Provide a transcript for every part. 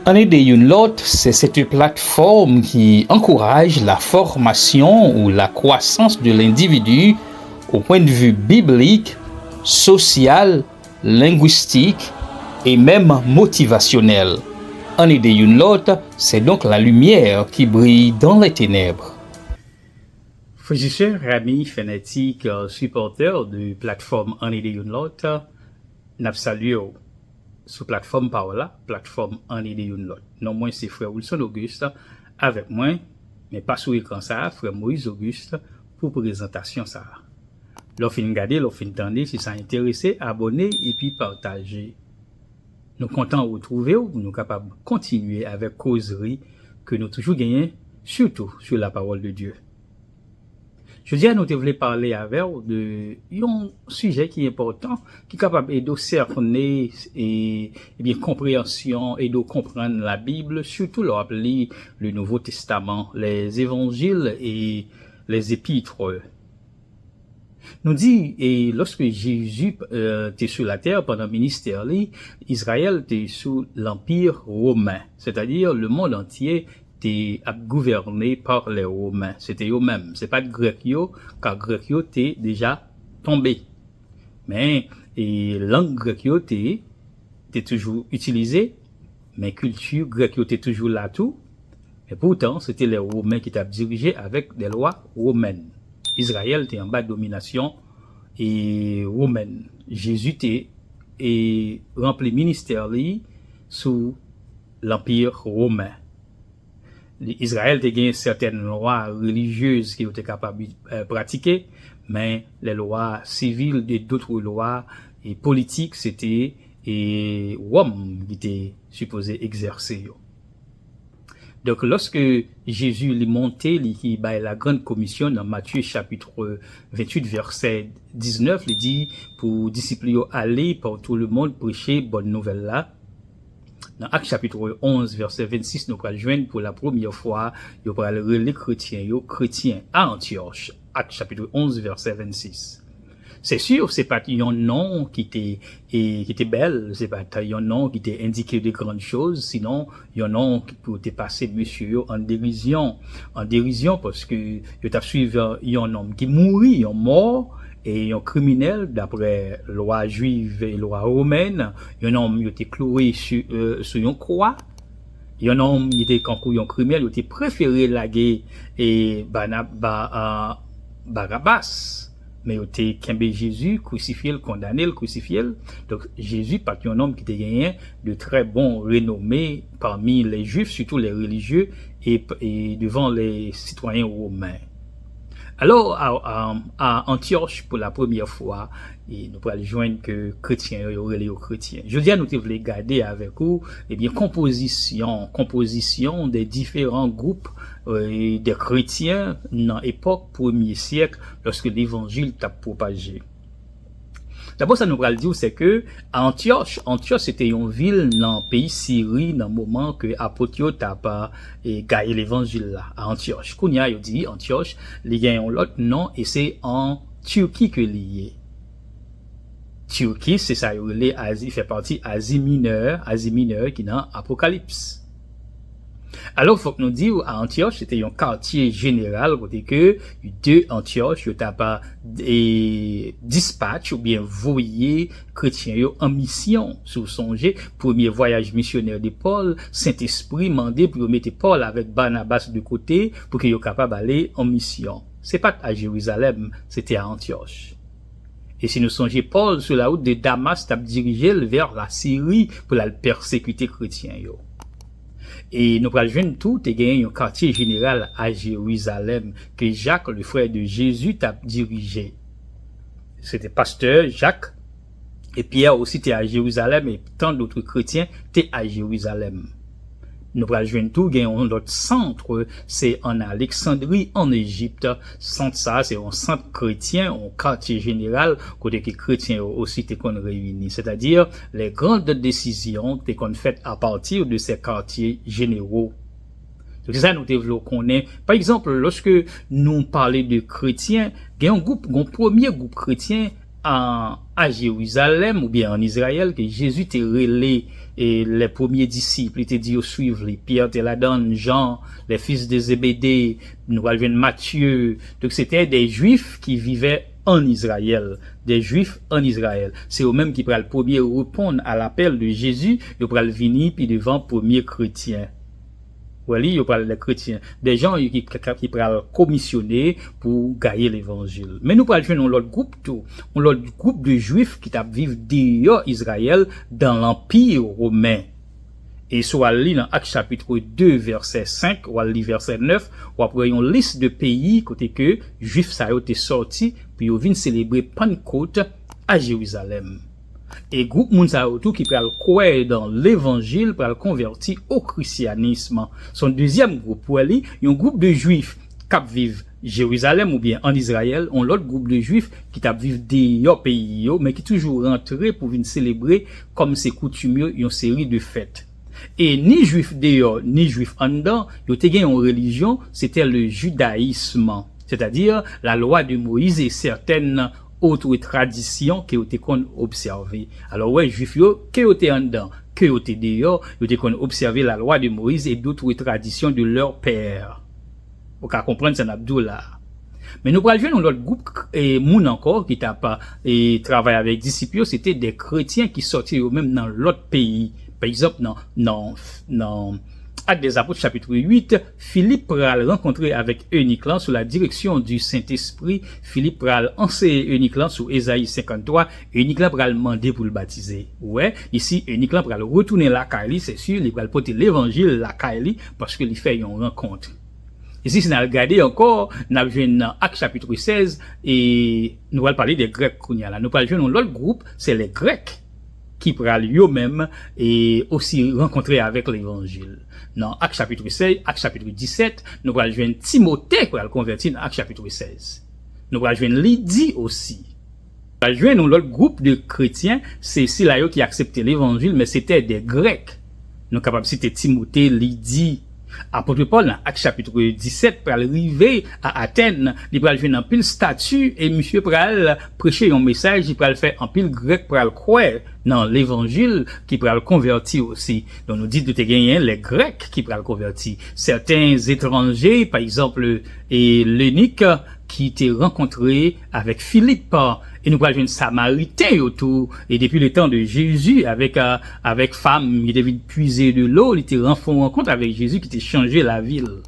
En idée une l'autre, c'est cette plateforme qui encourage la formation ou la croissance de l'individu au point de vue biblique, social, linguistique et même motivationnel. En idée une l'autre, c'est donc la lumière qui brille dans les ténèbres. Frères, amis, fanatiques, supporters de plateforme En idée une l'autre, n'a salué sur plateforme par là, plateforme En idée une l'autre. Non, moi, c'est frère Wilson Auguste avec moi, mais pas sur écran ça, frère Moïse Auguste pour présentation ça. L'offre fin regarder, l'offre fin tendre, si ça intéressé, abonnez et puis partagez. Nous comptons retrouver ou nous capables de continuer avec causerie que nous toujours gagnons, surtout sur la parole de Dieu. Je dis à nous voulons parler avec de un sujet qui est important, qui est capable de cerner et bien compréhension et de comprendre la Bible, surtout leur appeler le Nouveau Testament, les évangiles et les épîtres. Nous dit, et lorsque Jésus était sur la terre pendant le ministère, Israël était sous l'Empire romain, c'est-à-dire le monde entier était gouverné par les Romains. C'était eux-mêmes. C'est pas de Grec car Grec était déjà tombé. Mais, et langue Grec était toujours utilisée, mais culture grecque était toujours là tout. Et pourtant, c'était les Romains qui étaient dirigés avec des lois romaines. Israël était en bas de domination et romaine. Jésus était rempli ministère sous l'Empire romain. Israël a gagné certaines lois religieuses qui étaient capables de pratiquer, mais les lois civiles et d'autres lois et politiques, c'était Rome qui était supposé exercer. Donc, lorsque Jésus est monté, il y a la grande commission dans Matthieu chapitre 28, verset 19, il dit, pour disciples aller par tout le monde prêcher bonne nouvelle là. Dans Actes chapitre 11, verset 26, nous allons joindre pour la première fois, nous allons les chrétiens à Antioche. Actes chapitre 11, verset 26. C'est sûr, c'est pas un nom qui était belle, c'est pas un nom qui était indiqué de grandes choses, sinon, un nom qui peut être passé monsieur en dérision parce que, il t'a suivi un homme qui mourit, un mort, et un criminel, d'après loi juive et loi romaine, un homme, il était cloué sur une croix, un homme, il était un criminel, il était préféré laguer et Barabbas. Mais il était Kembe Jésus, crucifié, condamné, crucifié. Donc, Jésus, pas un homme qui était gagné de très bon renommée parmi les juifs, surtout les religieux, et devant les citoyens romains. Alors, à Antioche, pour la première fois, nous pourrons joindre que chrétiens, les chrétiens. Je dis à nous voulons garder avec vous, composition des différents groupes, des chrétiens dans l'époque premier siècle, lorsque l'évangile t'a propagé. D'abord, ça nous va le dire, c'est que Antioche c'était une ville dans le pays Syrie, dans le moment que Apotio t'a pas gagné l'évangile là, à Antioche. Kounia, il dit Antioche, il y a un autre nom, et c'est en Turquie que lié. Turquie, c'est ça, il fait partie Asie mineure qui est dans Apocalypse. Alors, faut que nous disions, à Antioche, c'était un quartier général, côté que, de Antioche, il n'y a pas dispatch ou bien voyer chrétiens en mission, sous songer, premier voyage missionnaire de Paul, Saint-Esprit mandé pour mettre Paul avec Barnabas de côté, pour qu'il soit capable d'aller en mission. C'est pas à Jérusalem, c'était à Antioche. Et si nous songeons Paul sur la route de Damas, t'a dirigé vers la Syrie pour la persécuter chrétiens, yo. Et nous allons tout et gagner un quartier général à Jérusalem que Jacques, le frère de Jésus, t'a dirigé. C'était pasteur Jacques, et Pierre aussi était à Jérusalem, et tant d'autres chrétiens étaient à Jérusalem. Nous allons tout gagner notre centre, c'est en Alexandrie, en Égypte. Centre ça, c'est un centre chrétien, un quartier général, côté que les chrétiens aussi étaient réunis. C'est-à-dire, les grandes décisions étaient faites à partir de ces quartiers généraux. C'est ça, nous devons connaître. Par exemple, lorsque nous parlons de chrétiens, il y a un premier groupe chrétien à Jérusalem ou bien en Israël que Jésus était relé et les premiers disciples étaient dit au suivre les Pierre te la donne, Jean, les fils de Zébédée, nous allons Matthieu. Donc c'était des Juifs qui vivaient en Israël, des Juifs en Israël. C'est eux-mêmes qui prennent le premier répondre à l'appel de Jésus, ils prennent venir puis devant premier chrétien. Oui, il parle des chrétiens, des gens qui prennent commissionner pour gagner l'évangile. Mais nous parlons d'un autre groupe tout, un autre groupe de juifs qui vivent dehors Israël dans l'empire romain. Et soit lit dans Actes chapitre 2 verset 5 ou lit verset 9 ou après une liste de pays côté que juifs ça été sorti puis ils viennent célébrer Pentecôte à Jérusalem. Et groupe moun sa autour qui pral croire dans l'évangile pral converti au christianisme. Son deuxième groupe pour lui, un groupe de juifs qui vivent Jérusalem ou bien en Israël, on l'autre groupe de juifs qui vivent dehors pays mais qui toujours rentré pour venir célébrer comme c'est coutumieux une série de fêtes. Et ni juifs dehors ni juifs en dedans, yo te gen une religion, c'était le judaïsme, c'est-à-dire la loi de Moïse et certaines autres traditions qui ont été observées. Alors ouais, juifs yo, qui ont été en dedans, qui ont été dehors, ils ont été observé la loi de Moïse et d'autres traditions de leur père. Vous pouvez comprendre ça là. Mais nous prenons un autre groupe et moun encore qui t'a pas et travaille avec disciples, c'était des chrétiens qui sortaient eux-mêmes dans l'autre pays. Par exemple, non. Actes des Apôtres chapitre 8, Philippe pral rencontrer avec Euniclan sous la direction du Saint-Esprit. Philippe pral enseigner Euniclan sous Ésaïe 53. Euniclan pral demander pour le baptiser. Ouais, ici Euniclan pral retourner la Kaili, c'est sûr, il pral porter l'évangile la Kaili parce que il fait une rencontre. Ici, si nous regardons encore, nous avons dans Actes chapitre 16 et nous allons parler des Grecs. Nous allons l'autre groupe, c'est les Grecs qui pral eux-mêmes et aussi rencontrer avec l'évangile. Dans Actes chapitre 16, Actes chapitre 17, nous allons joindre Timothée pour le convertir dans Actes chapitre 16. Nous allons joindre Lydie aussi. Nous allons joindre l'autre groupe de chrétiens, c'est là qui acceptaient l'évangile, mais c'était des Grecs. Nous sommes capables de citer Timothée, Lydie. Apôtre Paul, dans Actes chapitre 17, pour arriver à Athènes, il va jouer en pile statut et monsieur pour prêcher un message, il va faire en pile grec pour le croire dans l'évangile qui pour le convertir aussi. Donc nous dit de te gagner les Grecs qui pour le convertir. Certains étrangers, par exemple, et l'unique qui était rencontré avec Philippe et nous parlons de Samaritain autour et depuis le temps de Jésus avec femme qui devait puiser de l'eau, il était en rencontre avec Jésus qui était changé la ville.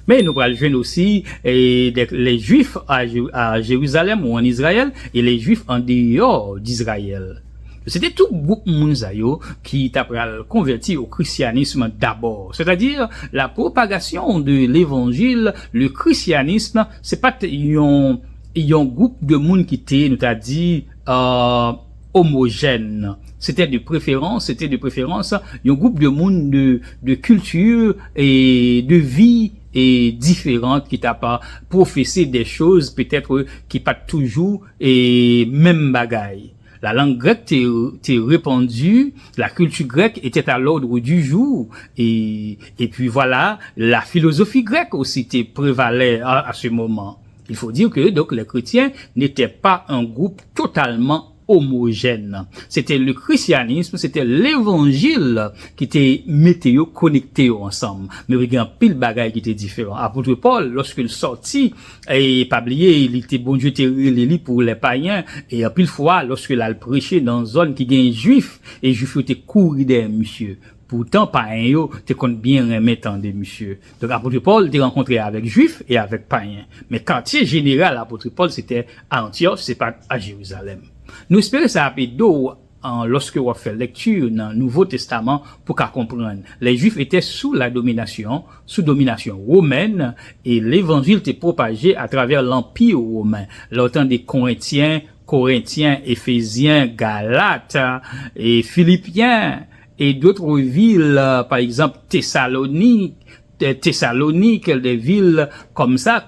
Mais nous parlons aussi les Juifs à Jérusalem ou en Israël et les Juifs en dehors d'Israël. C'était tout groupe mounzayo qui t'a converti au christianisme d'abord. C'est-à-dire, la propagation de l'évangile, le christianisme, c'est pas un groupe de monde qui était, nous t'a dit, homogène. C'était de préférence, un groupe de monde de culture et de vie et différentes qui t'a pas professé des choses, peut-être, qui pas toujours et même bagaille. La langue grecque t'est répandue, la culture grecque était à l'ordre du jour, et puis voilà, la philosophie grecque aussi prévalait à ce moment. Il faut dire que, donc, les chrétiens n'étaient pas un groupe totalement homogène. C'était le christianisme, c'était l'évangile qui était météo connecté ensemble. Mais il y a un pile bagaille qui était différent. Apôtre Paul, lorsqu'il sortit, et pas oublier, il était bon Dieu était pour les païens, et un pile fois, lorsqu'il a prêché dans une zone qui gagne juif, et juif était couru des monsieur. Pourtant, païen yo, te compte bien remettant des monsieur. Donc, apôtre Paul, t'es rencontré avec juifs et avec païens. Mais quartier général, apôtre Paul, c'était à Antioche, c'est pas à Jérusalem. Nous espérons ça a d'eau lorsque on fait lecture dans le Nouveau Testament pour qu'à comprendre. Les Juifs étaient sous domination romaine et l'évangile était propagé à travers l'empire romain. L'autant des Corinthiens, Éphésiens, Galates et Philippiens et d'autres villes, par exemple Thessalonique, des villes comme ça,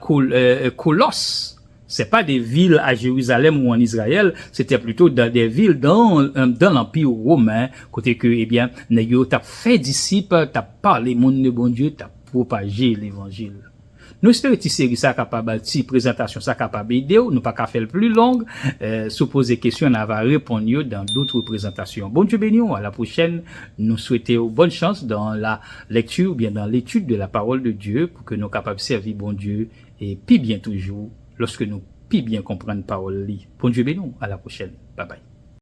Colosse. C'est pas des villes à Jérusalem ou en Israël, c'était plutôt dans des villes dans l'Empire romain, côté que, eh bien, t'as fait disciples, t'as parlé monde de bon Dieu, t'as propagé l'évangile. Nous espérons que série ça capable, si présentation ça capable aider, nous pas qu'à faire le plus longue, se poser questions, on va répondre dans d'autres présentations. Bon Dieu béni, à la prochaine. Nous souhaitons bonne chance dans la lecture ou bien dans l'étude de la parole de Dieu pour que nous capables de servir bon Dieu et puis bien toujours lorsque nous puis bien comprendre parole. Bon Dieu béni, à la prochaine. Bye bye.